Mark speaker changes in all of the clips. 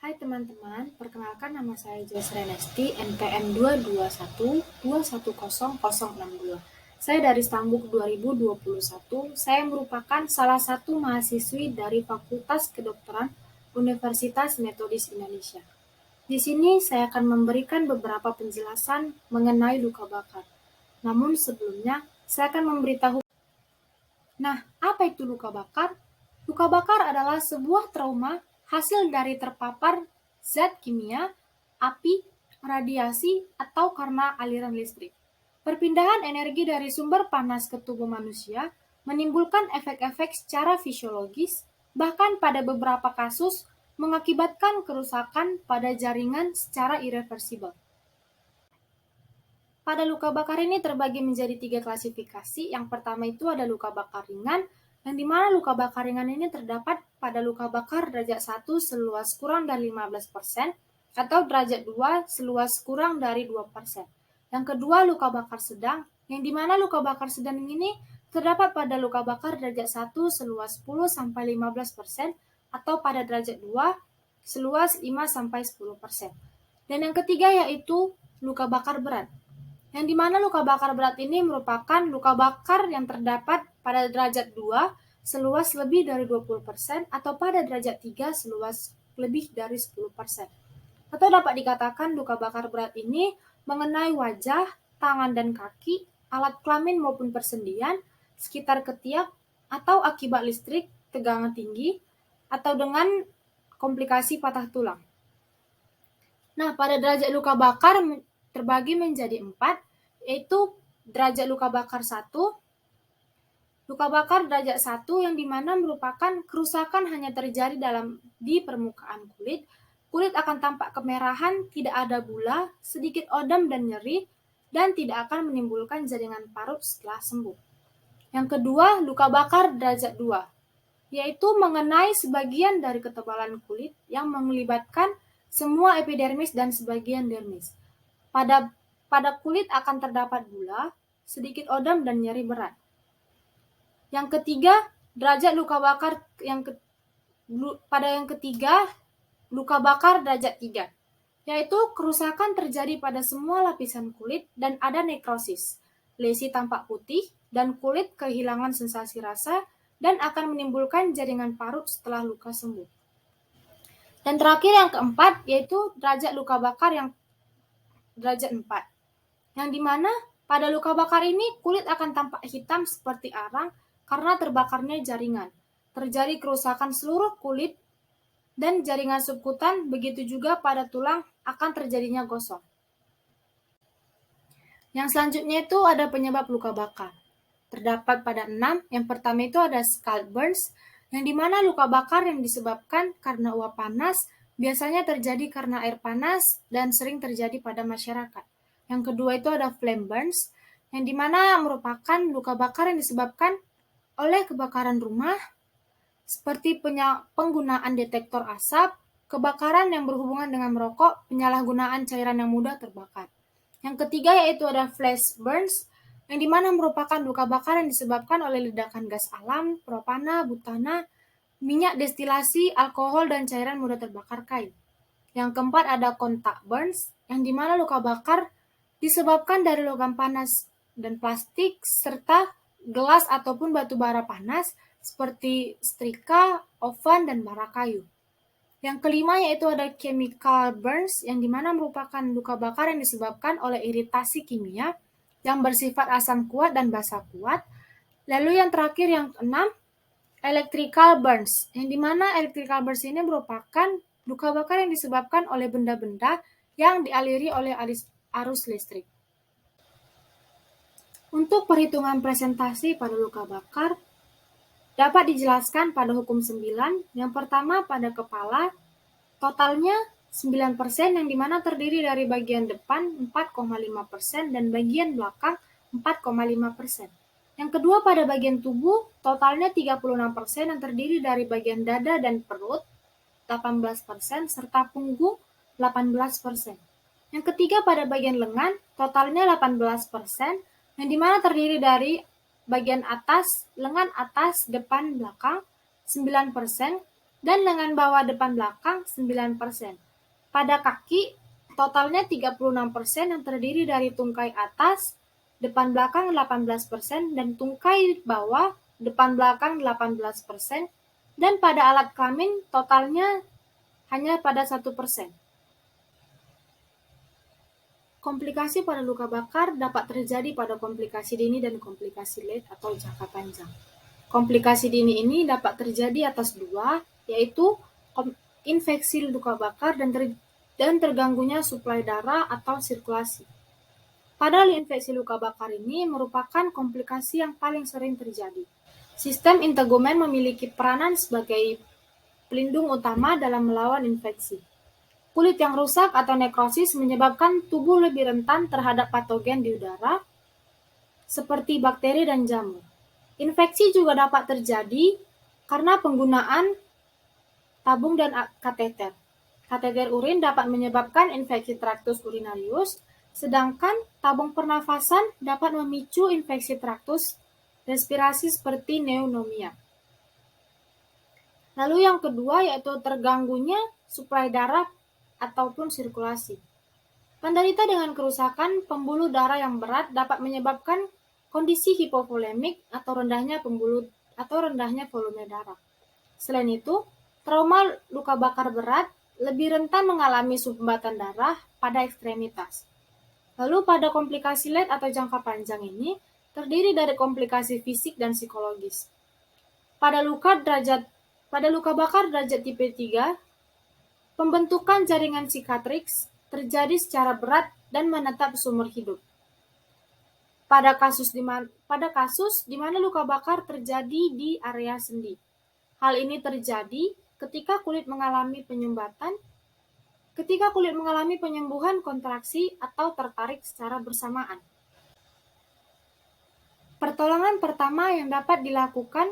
Speaker 1: Hai teman-teman, perkenalkan nama saya Joyce Renesti, NPM 221210062. Saya dari Stambuk 2021. Saya merupakan salah satu mahasiswi dari Fakultas Kedokteran Universitas Metodis Indonesia. Di sini saya akan memberikan beberapa penjelasan mengenai luka bakar. Namun sebelumnya, saya akan memberitahu. Nah, apa itu luka bakar? Luka bakar adalah sebuah trauma hasil dari terpapar zat kimia, api, radiasi, atau karena aliran listrik. Perpindahan energi dari sumber panas ke tubuh manusia menimbulkan efek-efek secara fisiologis, bahkan pada beberapa kasus mengakibatkan kerusakan pada jaringan secara irreversibel. Pada luka bakar ini terbagi menjadi 3 klasifikasi. Yang pertama itu ada luka bakar ringan, yang dimana luka bakar ringan ini terdapat pada luka bakar derajat 1 seluas kurang dari 15%, atau derajat 2 seluas kurang dari 2%. Yang kedua luka bakar sedang, yang dimana luka bakar sedang ini terdapat pada luka bakar derajat 1 seluas 10-15%, atau pada derajat 2 seluas 5-10%. Dan yang ketiga yaitu luka bakar berat, yang dimana luka bakar berat ini merupakan luka bakar yang terdapat pada derajat 2 seluas lebih dari 20%, atau pada derajat 3 seluas lebih dari 10%. Atau dapat dikatakan luka bakar berat ini mengenai wajah, tangan dan kaki, alat kelamin maupun persendian, sekitar ketiak, atau akibat listrik, tegangan tinggi, atau dengan komplikasi patah tulang. Nah, pada derajat luka bakar terbagi menjadi 4, yaitu derajat luka bakar 1. Luka bakar derajat 1 yang dimana merupakan kerusakan hanya terjadi di permukaan kulit. Kulit akan tampak kemerahan, tidak ada bula, sedikit odem dan nyeri, dan tidak akan menimbulkan jaringan parut setelah sembuh. Yang kedua, luka bakar derajat 2, yaitu mengenai sebagian dari ketebalan kulit yang melibatkan semua epidermis dan sebagian dermis. Pada kulit akan terdapat bula, sedikit odem dan nyeri berat. Yang ketiga, derajat luka bakar luka bakar derajat 3, yaitu kerusakan terjadi pada semua lapisan kulit dan ada nekrosis, lesi tampak putih, dan kulit kehilangan sensasi rasa dan akan menimbulkan jaringan parut setelah luka sembuh. Dan terakhir yang keempat, yaitu derajat luka bakar yang derajat 4, yang dimana pada luka bakar ini kulit akan tampak hitam seperti arang karena terbakarnya jaringan. Terjadi kerusakan seluruh kulit dan jaringan subkutan, begitu juga pada tulang akan terjadinya gosong. Yang selanjutnya itu ada penyebab luka bakar. Terdapat pada 6, yang pertama itu ada scalp burns, yang dimana luka bakar yang disebabkan karena uap panas, biasanya terjadi karena air panas dan sering terjadi pada masyarakat. Yang kedua itu ada flame burns, yang dimana merupakan luka bakar yang disebabkan oleh kebakaran rumah, seperti penggunaan detektor asap, kebakaran yang berhubungan dengan merokok, penyalahgunaan cairan yang mudah terbakar. Yang ketiga yaitu ada flash burns, yang dimana merupakan luka bakar yang disebabkan oleh ledakan gas alam, propana, butana, minyak destilasi, alkohol, dan cairan mudah terbakar kayu. Yang keempat ada contact burns, yang dimana luka bakar disebabkan dari logam panas dan plastik, serta gelas ataupun batu bara panas, seperti setrika, oven, dan bara kayu. Yang kelima yaitu ada chemical burns, yang dimana merupakan luka bakar yang disebabkan oleh iritasi kimia yang bersifat asam kuat dan basa kuat. Lalu yang terakhir yang keenam, electrical burns, yang dimana electrical burns ini merupakan luka bakar yang disebabkan oleh benda-benda yang dialiri oleh arus listrik. Untuk perhitungan presentasi pada luka bakar dapat dijelaskan pada hukum 9. Yang pertama pada kepala, totalnya 9%, yang dimana terdiri dari bagian depan 4,5% dan bagian belakang 4,5%. Yang kedua pada bagian tubuh, totalnya 36%, yang terdiri dari bagian dada dan perut 18%, serta punggung 18%. Yang ketiga pada bagian lengan, totalnya 18%, yang dimana terdiri dari bagian atas, lengan atas, depan, belakang 9%, dan lengan bawah depan belakang 9%. Pada kaki, totalnya 36% yang terdiri dari tungkai atas, depan belakang 18%, dan tungkai bawah, depan belakang 18%, dan pada alat kelamin totalnya hanya pada 1%. Komplikasi pada luka bakar dapat terjadi pada komplikasi dini dan komplikasi late atau jangka panjang. Komplikasi dini ini dapat terjadi atas dua, yaitu infeksi luka bakar dan terganggunya suplai darah atau sirkulasi. Padahal infeksi luka bakar ini merupakan komplikasi yang paling sering terjadi. Sistem integumen memiliki peranan sebagai pelindung utama dalam melawan infeksi. Kulit yang rusak atau nekrosis menyebabkan tubuh lebih rentan terhadap patogen di udara, seperti bakteri dan jamur. Infeksi juga dapat terjadi karena penggunaan tabung dan kateter. Kateter urin dapat menyebabkan infeksi traktus urinarius, sedangkan tabung pernafasan dapat memicu infeksi traktus respirasi seperti pneumonia. Lalu yang kedua yaitu terganggunya suplai darah ataupun sirkulasi. Penderita dengan kerusakan pembuluh darah yang berat dapat menyebabkan kondisi hipovolemik atau rendahnya volume darah. Selain itu, trauma luka bakar berat lebih rentan mengalami sumbatan darah pada ekstremitas. Lalu pada komplikasi late atau jangka panjang ini terdiri dari komplikasi fisik dan psikologis. Pada luka bakar derajat tipe 3, pembentukan jaringan sicatrix terjadi secara berat dan menetap seumur hidup. Pada kasus di mana luka bakar terjadi di area sendi. Hal ini terjadi ketika kulit mengalami penyembuhan kontraksi atau tertarik secara bersamaan. Pertolongan pertama yang dapat dilakukan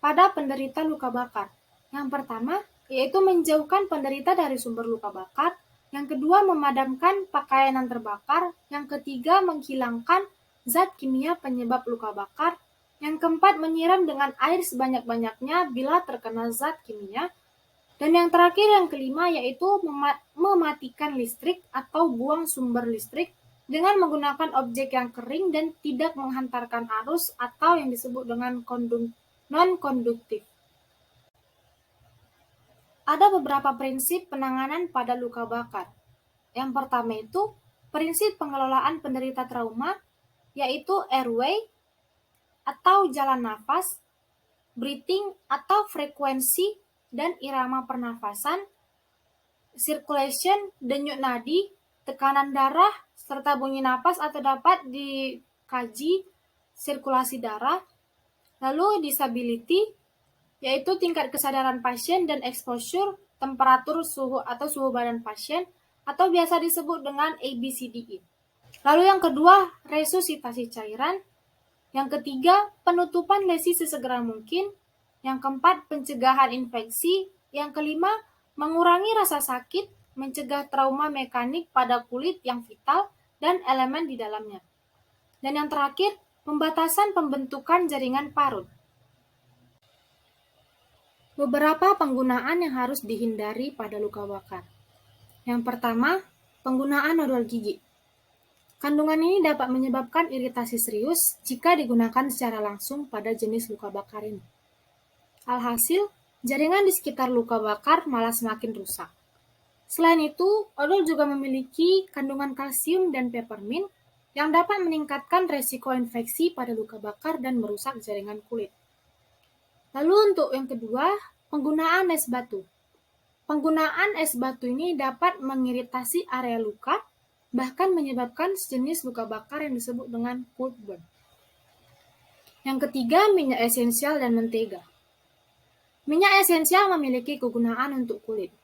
Speaker 1: pada penderita luka bakar. Yang pertama, yaitu menjauhkan penderita dari sumber luka bakar. Yang kedua, memadamkan pakaian yang terbakar. Yang ketiga, menghilangkan zat kimia penyebab luka bakar. Yang keempat, menyiram dengan air sebanyak-banyaknya bila terkena zat kimia. Dan yang terakhir, yang kelima, yaitu mematikan listrik atau buang sumber listrik dengan menggunakan objek yang kering dan tidak menghantarkan arus atau yang disebut dengan non-konduktif. Ada beberapa prinsip penanganan pada luka bakar. Yang pertama itu prinsip pengelolaan penderita trauma, yaitu airway atau jalan nafas, breathing atau frekuensi dan irama pernafasan, circulation, denyut nadi, tekanan darah, serta bunyi napas atau dapat dikaji sirkulasi darah. Lalu disability, yaitu tingkat kesadaran pasien dan exposure, temperatur suhu badan pasien, atau biasa disebut dengan ABCDE. Lalu yang kedua, resusitasi cairan. Yang ketiga, penutupan lesi sesegera mungkin. Yang keempat, pencegahan infeksi. Yang kelima, mengurangi rasa sakit, mencegah trauma mekanik pada kulit yang vital dan elemen di dalamnya. Dan yang terakhir, pembatasan pembentukan jaringan parut. Beberapa penggunaan yang harus dihindari pada luka bakar. Yang pertama, penggunaan odol gigi. Kandungan ini dapat menyebabkan iritasi serius jika digunakan secara langsung pada jenis luka bakar ini. Alhasil, jaringan di sekitar luka bakar malah semakin rusak. Selain itu, odol juga memiliki kandungan kalsium dan peppermint yang dapat meningkatkan resiko infeksi pada luka bakar dan merusak jaringan kulit. Lalu untuk yang kedua, penggunaan es batu. Penggunaan es batu ini dapat mengiritasi area luka, bahkan menyebabkan sejenis luka bakar yang disebut dengan cold burn. Yang ketiga, minyak esensial dan mentega. Minyak esensial memiliki kegunaan untuk kulit.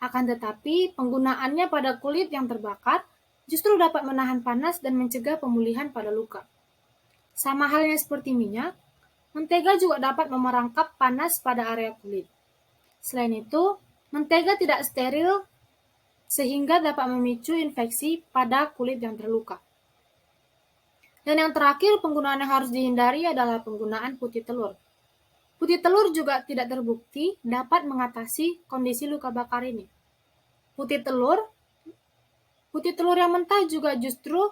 Speaker 1: Akan tetapi, penggunaannya pada kulit yang terbakar justru dapat menahan panas dan mencegah pemulihan pada luka. Sama halnya seperti minyak, mentega juga dapat memerangkap panas pada area kulit. Selain itu, mentega tidak steril sehingga dapat memicu infeksi pada kulit yang terluka. Dan yang terakhir, penggunaan yang harus dihindari adalah penggunaan putih telur. Putih telur juga tidak terbukti dapat mengatasi kondisi luka bakar ini. Putih telur yang mentah juga justru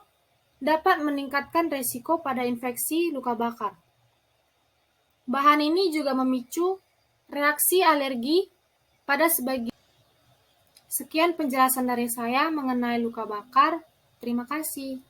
Speaker 1: dapat meningkatkan resiko pada infeksi luka bakar. Bahan ini juga memicu reaksi alergi pada sebagian. Sekian penjelasan dari saya mengenai luka bakar. Terima kasih.